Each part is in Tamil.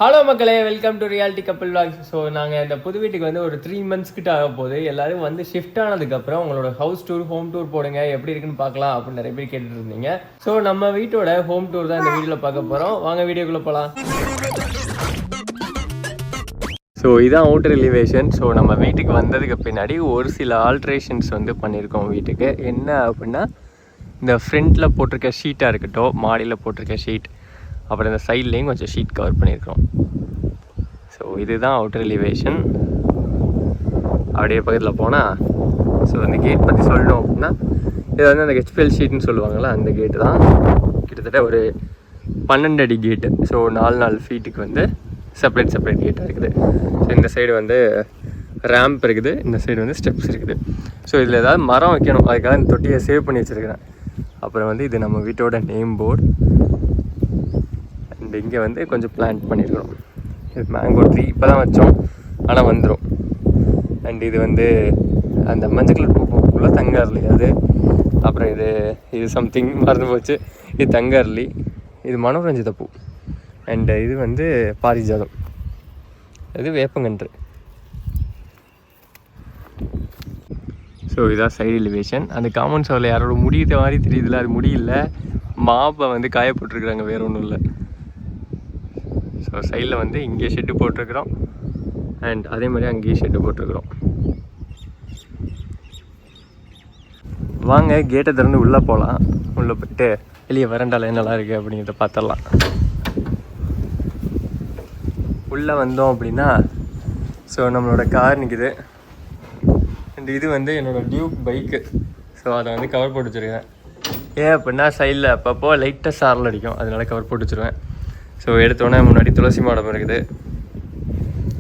ஹலோ மக்களே, welcome to reality couple vlogs. So நாங்கள் இந்த புது வீட்டுக்கு வந்து ஒரு 3 months கிட்ட ஆக போகுது. எல்லாரும் வந்து ஷிஃப்ட் ஆனதுக்கப்புறம் உங்களோட ஹவுஸ் டூர், ஹோம் டூர் போடுங்க, எப்படி இருக்குன்னு பார்க்கலாம் அப்படின்னு நிறைய பேர் கேட்டுட்டு இருந்தீங்க. ஸோ நம்ம வீட்டோட ஹோம் டூர் தான் இந்த வீடியோவில் பார்க்க போகிறோம். வாங்க வீடியோக்குள்ளே போகலாம். ஸோ இதான் அவுட்டர் எலிவேஷன். ஸோ நம்ம வீட்டுக்கு வந்ததுக்கு பின்னாடி ஒரு சில ஆல்ட்ரேஷன்ஸ் வந்து பண்ணியிருக்கோம் வீட்டுக்கு. என்ன அப்படின்னா, இந்த ஃப்ரண்ட்டில் போட்டிருக்க ஷீட்டாக இருக்கட்டும், மாடியில் போட்டிருக்க ஷீட், அப்புறம் இந்த சைட்லேயும் கொஞ்சம் ஷீட் கவர் பண்ணியிருக்கிறோம். ஸோ இதுதான் அவுட்டர் எலிவேஷன். அப்படியே பக்கத்தில் போனால், ஸோ இந்த கேட் பற்றி சொல்லணும் அப்படின்னா, இது வந்து அந்த ஹெச்பிஎல் ஷீட்னு சொல்லுவாங்களா, அந்த கேட்டு தான். கிட்டத்தட்ட ஒரு 12 அடி கேட்டு. ஸோ 4 ஃபீட்டுக்கு வந்து செப்பரேட் கேட்டாக இருக்குது. ஸோ இந்த சைடு வந்து ரேம்ப் இருக்குது, இந்த சைடு வந்து ஸ்டெப்ஸ் இருக்குது. ஸோ இதில் ஏதாவது மரம் வைக்கணும், அதுக்காக இந்த தொட்டியை சேவ் பண்ணி வச்சுருக்கிறேன். அப்புறம் வந்து இது நம்ம வீட்டோட நேம் போர்டு. அண்ட் இங்கே வந்து கொஞ்சம் பிளான்ட் பண்ணியிருக்கிறோம். இது மேங்கோ ட்ரீ இப்போ தான் வச்சோம், ஆனால் வந்துடும். அண்ட் இது வந்து அந்த மஞ்சள் கலர் பூக்குள்ளே தங்கார்லி அது. அப்புறம் இது சம்திங் மறந்து போச்சு. இது தங்கார்லி, இது மனோரஞ்சித பூ. அண்டு இது வந்து பாரிஜாதம், இது வேப்பங்கன்று. ஸோ இதான் சைடு எலிவேஷன். அந்த காமன் சோரில் யாரோட முடியிற மாதிரி தெரியுதுல, அது முடியல, மாப்பை வந்து காயப்பட்டுருக்குறாங்க, வேறு ஒன்றும் இல்லை. ஸோ சைடில் வந்து இங்கே ஷெட்டு போட்டிருக்கிறோம், அண்ட் அதே மாதிரி அங்கேயும் ஷெட்டு போட்டிருக்கிறோம். வாங்க கேட்டை திறந்து உள்ளே போகலாம். உள்ளே போய்ட்டு வெளியே வரண்டால் என்னெல்லாம் இருக்குது அப்படிங்கிறத பார்த்துடலாம். உள்ளே வந்தோம் அப்படின்னா, ஸோ நம்மளோட கார் நிற்குது. அண்ட் இது வந்து என்னோடய டியூக் பைக்கு. ஸோ அதை வந்து கவர் போட்டு வச்சுருக்கேன். ஏன் அப்படின்னா சைடில் அப்பப்போ லைட்டாக சாரல் அடிக்கும், அதனால கவர் போட்டு வச்சுருவேன். ஸோ எடுத்தோடனே முன்னாடி துளசி மாடம் இருக்குது.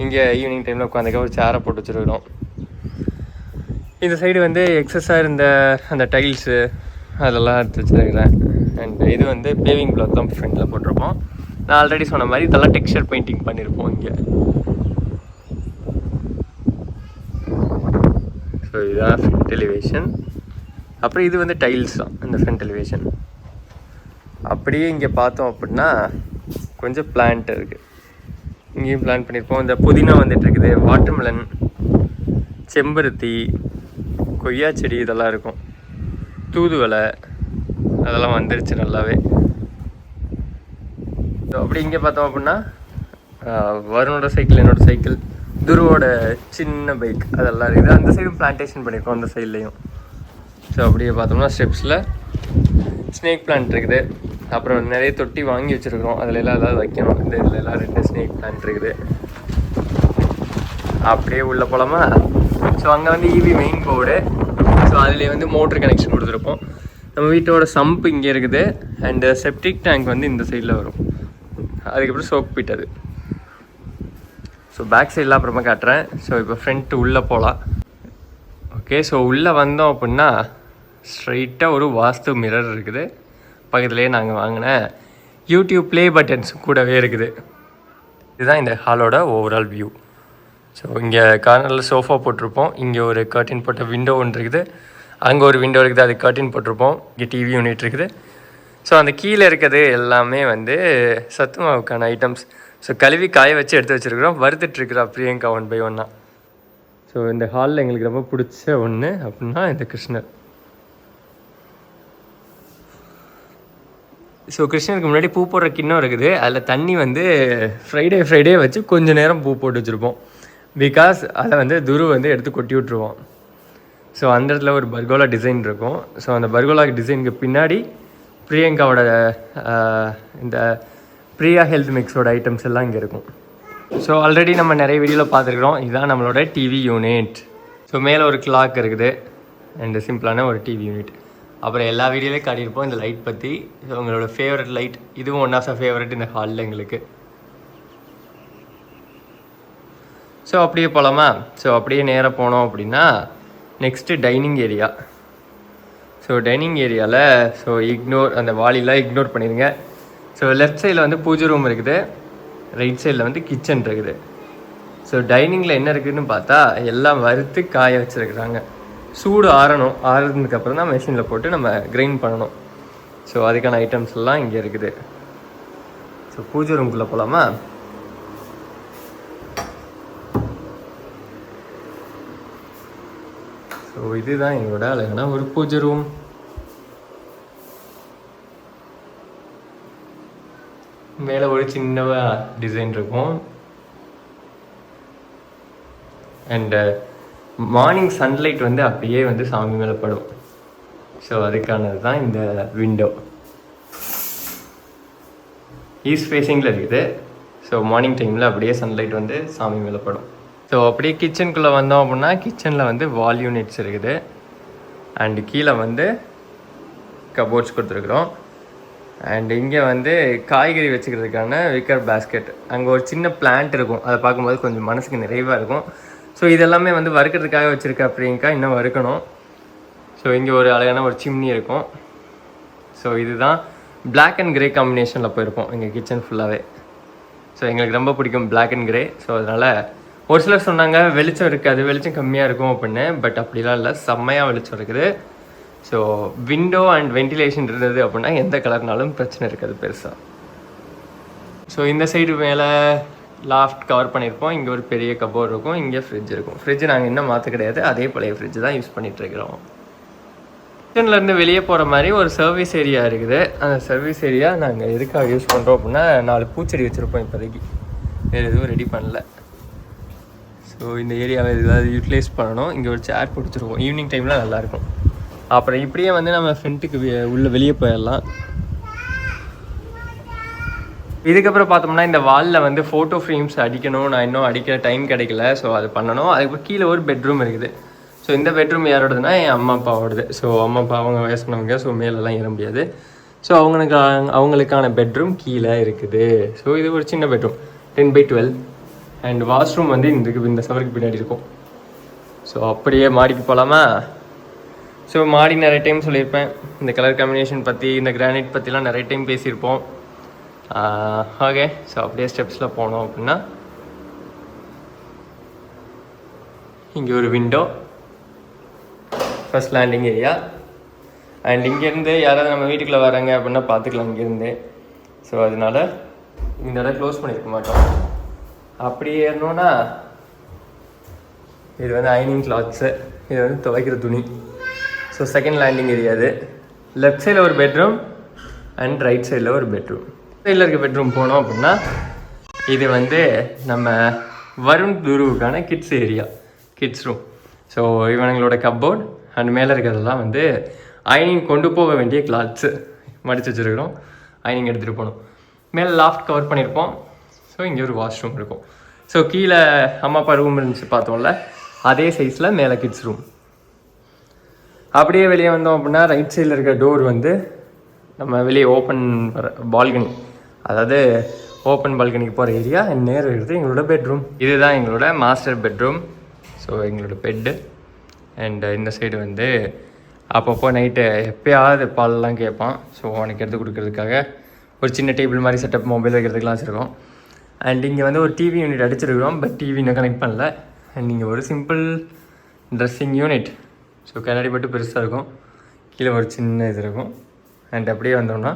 இங்கே ஈவினிங் டைமில் உட்காந்துக்க ஒரு சேரை போட்டு வச்சுருக்கிறோம். இந்த சைடு வந்து எக்ஸஸாக இருந்த அந்த டைல்ஸு அதெல்லாம் எடுத்து வச்சுருக்கிறேன். அண்ட் இது வந்து பேவிங் பிளாக் தான் ஃப்ரண்டில் போட்டிருப்போம். நான் ஆல்ரெடி சொன்ன மாதிரி இதெல்லாம் டெக்ஸ்சர் பெயிண்டிங் பண்ணியிருப்போம் இங்கே. ஸோ இதுதான் ஃப்ரண்ட் எலிவேஷன். அப்புறம் இது வந்து டைல்ஸ் தான் இந்த ஃப்ரண்ட் எலிவேஷன். அப்படியே இங்கே பார்த்தோம் அப்படின்னா கொஞ்சம் பிளான்ட் இருக்குது, இங்கேயும் பிளான் பண்ணியிருப்போம். இந்த புதினா வந்துட்டுருக்குது, வாட்டர்மெலன், செம்பருத்தி, கொய்யா செடி இதெல்லாம் இருக்கும், தூதுவளை அதெல்லாம் வந்துருச்சு நல்லாவே. ஸோ அப்படி இங்கே பார்த்தோம் அப்படின்னா வருணோட சைக்கிள், என்னோடய சைக்கிள், துருவோட சின்ன பைக் அதெல்லாம் இருக்குது. அந்த சைடும் பிளான்டேஷன் பண்ணியிருக்கோம், அந்த சைட்லேயும். ஸோ அப்படியே பார்த்தோம்னா ஸ்டெப்ஸில் ஸ்னேக் பிளான்ட் இருக்குது. அப்புறம் நிறைய தொட்டி வாங்கி வச்சுருக்கிறோம், அதில் எல்லாம் ஏதாவது வைக்கணும். இந்த இதில் எல்லாம் 2 ஸ்னேக் பிளான்ட் இருக்குது. அப்படியே உள்ளே போகலாமா? ஸோ அங்கே வந்து ஈவி மெயின் போர்டு. ஸோ அதிலே வந்து மோட்ரு கனெக்ஷன் கொடுத்துருப்போம். நம்ம வீட்டோட சம்ப் இங்கே இருக்குது. அண்டு செப்டிக் டேங்க் வந்து இந்த சைடில் வரும். அதுக்கப்புறம் சோக் பீட் அது. ஸோ பேக் சைடெலாம் அப்புறமா காட்டுறேன். ஸோ இப்போ ஃப்ரண்ட்டு உள்ளே போகலாம். ஓகே, ஸோ உள்ளே வந்தோம் அப்படின்னா ஸ்ட்ரைட்டாக ஒரு வாஸ்து மிரர் இருக்குது. பக்கத்துலேயே நாங்கள் வாங்கின யூடியூப் ப்ளே பட்டன்ஸ் கூடவே இருக்குது. இதுதான் இந்த ஹாலோட ஓவரால் வியூ. ஸோ இங்கே கார்னரில் சோஃபா போட்டிருப்போம். இங்கே ஒரு கர்ட்டின் போட்ட விண்டோ ஒன்று இருக்குது, அங்கே ஒரு விண்டோ இருக்குது, அது கர்ட்டின் போட்டிருப்போம். இங்கே டிவி யூனிட் இருக்குது. ஸோ அந்த கீழே இருக்கிறது எல்லாமே வந்து சத்து மாவுக்கான ஐட்டம்ஸ். ஸோ கழுவி காய வச்சு எடுத்து வச்சுருக்கிறோம். வறுத்துட்ருக்குறா பிரியங்கா 1 by 1. ஸோ இந்த ஹாலில் எங்களுக்கு ரொம்ப பிடிச்ச ஒன்று அப்படின்னா இந்த கிருஷ்ணர். ஸோ கிருஷ்ணருக்கு முன்னாடி பூ போடுற கிண்ணம் இருக்குது. அதில் தண்ணி வந்து ஃப்ரைடே வச்சு கொஞ்சம் நேரம் பூ போட்டு வச்சுருப்போம். பிகாஸ் அதை வந்து துரு வந்து எடுத்து கொட்டி விட்ருவோம். ஸோ அந்த இடத்துல ஒரு பர்கோலா டிசைன் இருக்கும். ஸோ அந்த பர்கோலா டிசைனுக்கு பின்னாடி பிரியங்காவோட இந்த பிரியா ஹெல்த் மிக்ஸோட ஐட்டம்ஸ் எல்லாம் இங்கே இருக்கும். ஸோ ஆல்ரெடி நம்ம நிறைய வீடியோவில் பார்த்துருக்குறோம். இதுதான் நம்மளோட டிவி யூனிட். ஸோ மேலே ஒரு கிளாக் இருக்குது அண்டு சிம்பிளான ஒரு டிவி யூனிட். அப்புறம் எல்லா வீடியோலையும் காட்டியிருப்போம் இந்த லைட் பற்றி. ஸோ உங்களோட ஃபேவரட் லைட், இதுவும் ஒன் ஆஃப் த ஃபேவரட் இந்த ஹாலில் எங்களுக்கு. ஸோ அப்படியே போகலாமா? ஸோ அப்படியே நேராக போனோம் அப்படின்னா next dining area. So dining ஏரியாவில் ஸோ அந்த வாலிலாம் இக்னோர் பண்ணிடுங்க. ஸோ லெஃப்ட் சைடில் வந்து பூஜை ரூம் இருக்குது, ரைட் சைடில் வந்து கிச்சன் இருக்குது. ஸோ டைனிங்கில் என்ன இருக்குதுன்னு பார்த்தா எல்லாம் வறுத்து காய வச்சுருக்குறாங்க. சூடு ஆறுனதுக்கப்புறம் தான் மெஷினில் போட்டு நம்ம கிரைண்ட் பண்ணணும். ஸோ அதுக்கான ஐட்டம்ஸ் எல்லாம் இங்கே இருக்குது. ஸோ பூஜை ரூம்குள்ளே போகலாமா? ஸோ இதுதான் எங்களோட அழகான ஒரு பூஜை ரூம். மேலே ஒரு சின்ன டிசைன் இருக்கும். அண்டு மார்னிங் சன்லைட் வந்து அப்படியே வந்து சாமி மேலே படும். ஸோ அதுக்கானது தான் இந்த விண்டோ. ஈஸ்ட் ஃபேஸிங்கில் இருக்குது. ஸோ மார்னிங் டைமில் அப்படியே சன்லைட் வந்து சாமி மேலே படும். ஸோ அப்படியே கிச்சனுக்குள்ளே வந்தோம் அப்படின்னா கிச்சனில் வந்து வால் யூனிட்ஸ் இருக்குது. அண்டு கீழே வந்து கபோர்ட்ஸ் கொடுத்துருக்குறோம். அண்ட் இங்கே வந்து காய்கறி வச்சுக்கிறதுக்கான விக்கர் பேஸ்கெட். அங்கே ஒரு சின்ன பிளான்ட் இருக்கும். அதை பார்க்கும்போது கொஞ்சம் மனசுக்கு நிறைவாக இருக்கும். ஸோ இதெல்லாமே வந்து வறுக்கிறதுக்காக வச்சுருக்க அப்படிங்கக்கா இன்னும் வறுக்கணும். ஸோ இங்கே ஒரு அழகான ஒரு சிம்னி இருக்கும். ஸோ இதுதான் பிளாக் அண்ட் கிரே காம்பினேஷனில் போயிருப்போம் எங்கள் கிச்சன் ஃபுல்லாகவே. ஸோ எங்களுக்கு ரொம்ப பிடிக்கும் பிளாக் அண்ட் கிரே. ஸோ அதனால் ஒரு சிலர் சொன்னாங்க வெளிச்சம் இருக்காது, வெளிச்சம் கம்மியாக இருக்கும் அப்படின்னு. பட் அப்படிலாம் இல்லை, செம்மையாக வெளிச்சம் இருக்குது. ஸோ விண்டோ அண்ட் வென்டிலேஷன் இருந்தது அப்படின்னா எந்த கலர்னாலும் பிரச்சனை இருக்காது பெருசாக. ஸோ இந்த சைடு மேலே லாஃப்ட் கவர் பண்ணியிருப்போம். இங்கே ஒரு பெரிய கபோர்ட் இருக்கும். இங்கே ஃப்ரிட்ஜ் இருக்கும். ஃப்ரிட்ஜ் நாங்கள் இன்னும் மாற்ற கிடையாது, அதே பழைய ஃப்ரிட்ஜ் தான் யூஸ் பண்ணிகிட்ருக்கிறோம். கிச்சன்லேருந்து வெளியே போகிற மாதிரி ஒரு சர்வீஸ் ஏரியா இருக்குது. அந்த சர்வீஸ் ஏரியா நாங்கள் எதுக்காக யூஸ் பண்ணுறோம் அப்படின்னா 4 பூச்செடி வச்சுருப்போம். இப்போதைக்கு வேறு எதுவும் ரெடி பண்ணல. ஸோ இந்த ஏரியாவை ஏதாவது யூட்டிலைஸ் பண்ணணும். இங்கே ஒரு சேர் பிடிச்சிருக்கோம். ஈவினிங் டைமில் நல்லாயிருக்கும். அப்புறம் இப்படியே வந்து நம்ம ஃப்ரண்ட்டுக்கு உள்ளே வெளியே போயிடலாம். இதுக்கப்புறம் பார்த்தோம்னா இந்த வாலில் வந்து ஃபோட்டோ ஃப்ரேம்ஸ் அடிக்கணும். நான் இன்னும் அடிக்கிற டைம் கிடைக்கல. ஸோ அது பண்ணணும். அதுக்கப்புறம் கீழே ஒரு பெட்ரூம் இருக்குது. ஸோ இந்த பெட்ரூம் யாரோடதுன்னா என் அம்மா அப்பாவோடது. ஸோ அம்மா அப்பா அவங்க வயசானவங்க. ஸோ மேலெல்லாம் ஏற முடியாது. ஸோ அவங்களுக்கான பெட்ரூம் கீழே இருக்குது. ஸோ இது ஒரு சின்ன பெட்ரூம் 10x12. அண்ட் வாஷ்ரூம் வந்து இந்த சவருக்கு பின்னாடி இருக்கும். ஸோ அப்படியே மாடிக்கு போகலாமா? ஸோ மாடி நிறைய டைம் சொல்லியிருப்பேன். இந்த கலர் காம்பினேஷன் பற்றி, இந்த கிரானைட் பற்றிலாம் நிறைய டைம் பேசியிருப்போம். ஓகே. ஸோ அப்படியே ஸ்டெப்ஸில் போனோம் அப்படின்னா இங்கே ஒரு window, first landing area. And இங்கேருந்து யாராவது நம்ம வீட்டுக்குள்ளே வராங்க அப்படின்னா பார்த்துக்கலாம் இங்கேருந்து. ஸோ அதனால இந்த இடம் க்ளோஸ் பண்ணியிருக்க மாட்டோம். அப்படி ஏறணுன்னா இது வந்து அயனிங் கிளாத்ஸு, இது வந்து துவைக்கிற துணி. So second landing area. அது லெஃப்ட் சைடில் ஒரு பெட்ரூம் அண்ட் ரைட் சைடில் ஒரு பெட்ரூம். சைடில் இருக்க பெட்ரூம் போனோம் அப்படின்னா இது வந்து நம்ம வருண் குருவுக்கான kids area, kids room. So இவங்களோட கப்போர்ட் அண்ட் மேலே இருக்கிறதெல்லாம் வந்து அயனிங் கொண்டு போக வேண்டிய கிளாத்ஸு மடித்து வச்சுருக்கிறோம். அயனிங் எடுத்துகிட்டு போகணும். மேலே லாஃப்ட் கவர் பண்ணியிருப்போம். ஸோ இங்கே ஒரு வாஷ்ரூம் இருக்கும். ஸோ கீழே அம்மா அப்பா ரூம் இருந்துச்சு பார்த்தோம்ல, அதே சைஸில் மேலே கிட்ஸ் ரூம். அப்படியே வெளியே வந்தோம் அப்படின்னா ரைட் சைடில் இருக்க டோர் வந்து நம்ம வெளியே ஓப்பன் பால்கனி, அதாவது ஓப்பன் பால்கனிக்கு போகிற ஏரியா. நேரம் இருக்கிறது எங்களோட பெட்ரூம். இதுதான் எங்களோட மாஸ்டர் பெட்ரூம். ஸோ எங்களோட பெட்டு. அண்ட் இந்த சைடு வந்து அப்பப்போ நைட்டு எப்போயாவது பால்லாம் கேட்பான். ஸோ அவனுக்கு எடுத்து கொடுக்கறதுக்காக ஒரு சின்ன டேபிள் மாதிரி செட்டப், மொபைல் வைக்கிறதுக்கெலாம் வச்சுருக்கோம். அண்ட் இங்கே வந்து ஒரு டிவி யூனிட் அடிச்சிருக்கிறோம். பட் டிவி இன்னும் கனெக்ட் பண்ணல. அண்ட் இங்கே ஒரு சிம்பிள் ட்ரெஸ்ஸிங் யூனிட். ஸோ கண்ணாடி மட்டும் பெருசாக இருக்கும். கீழே ஒரு சின்ன இது இருக்கும். அண்ட் அப்படியே வந்தோம்னா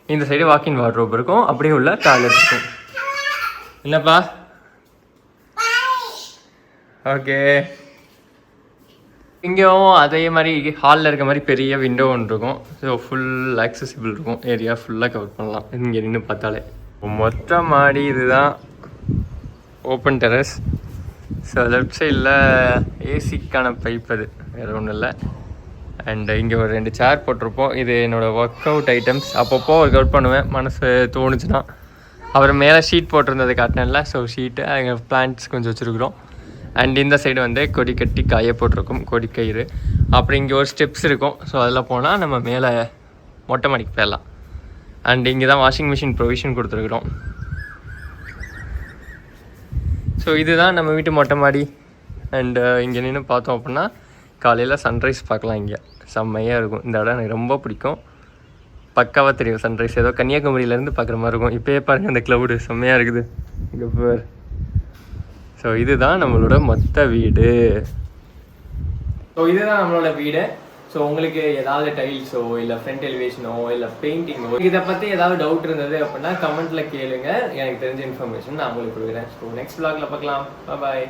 இந்த சைடு வாக்கின் வார்ட்ரோப் இருக்கும். அப்படியே உள்ள டாய்லெட் இருக்கும். என்னப்பா? ஓகே. இங்கேயும் அதே மாதிரி ஹாலில் இருக்க மாதிரி பெரிய விண்டோ ஒன்று இருக்கும். ஸோ ஃபுல் ஆக்சசிபிள் இருக்கும். ஏரியா ஃபுல்லாக கவர் பண்ணலாம் இங்கே நின்று பார்த்தாலே. மொத்த மாடி இதுதான், ஓப்பன் டெரஸ். ஸோ லெஃப்ட் சைடில் ஏசிக்கான பைப், அது வேறு ஒன்றும் இல்லை. அண்டு இங்கே ஒரு 2 சேர் போட்டிருப்போம். இது என்னோடய ஒர்க் அவுட் ஐட்டம்ஸ். அப்பப்போ ஒர்க் அவுட் பண்ணுவேன் மனசு தோணுச்சுன்னா. அப்புறம் மேலே ஷீட் போட்டிருந்தது காட்டினேன்ல. ஸோ ஷீட்டு அங்கே பிளான்ட்ஸ் கொஞ்சம் வச்சுருக்குறோம். அண்ட் இந்த சைடு வந்து கொடி கட்டி காய போட்டிருக்கும், கொடி கயிறு. அப்புறம் இங்கே ஒரு ஸ்டெப்ஸ் இருக்கும். ஸோ அதில் போனால் நம்ம மேலே மொட்டை மாடிக்கு போயிடலாம். அண்ட் இங்கே தான் வாஷிங் மிஷின் ப்ரொவிஷன் கொடுத்துருக்குறோம். ஸோ இதுதான் நம்ம வீட்டு மொட்டை மாடி. அண்டு இங்கே நின்று பார்த்தோம் அப்படின்னா காலையில் சன்ரைஸ் பார்க்கலாம். இங்கே செம்மையாக இருக்கும். இந்த இடம் எனக்கு ரொம்ப பிடிக்கும். பக்காவாக தெரியும் சன்ரைஸ். ஏதோ கன்னியாகுமரியிலேருந்து பார்க்குற மாதிரி இருக்கும். இப்போயே பாருங்கள் அந்த க்ளவுடு செம்மையாக இருக்குது இங்கே பேர். ஸோ இதுதான் நம்மளோட மொத்த வீடு. ஸோ இதுதான் நம்மளோட வீடு. ஸோ உங்களுக்கு ஏதாவது டைல்ஸோ இல்லை ஃப்ரண்ட் எலிவேஷனோ இல்லை பெயிண்டிங்கோ இதை பற்றி ஏதாவது டவுட் இருந்தது அப்படின்னா கமெண்ட்டில் கேளுங்க. எனக்கு தெரிஞ்ச இன்ஃபர்மேஷன் நான் உங்களுக்கு கொடுக்குறேன். ஸோ நெக்ஸ்ட் vlogல பார்க்கலாம். பாய்.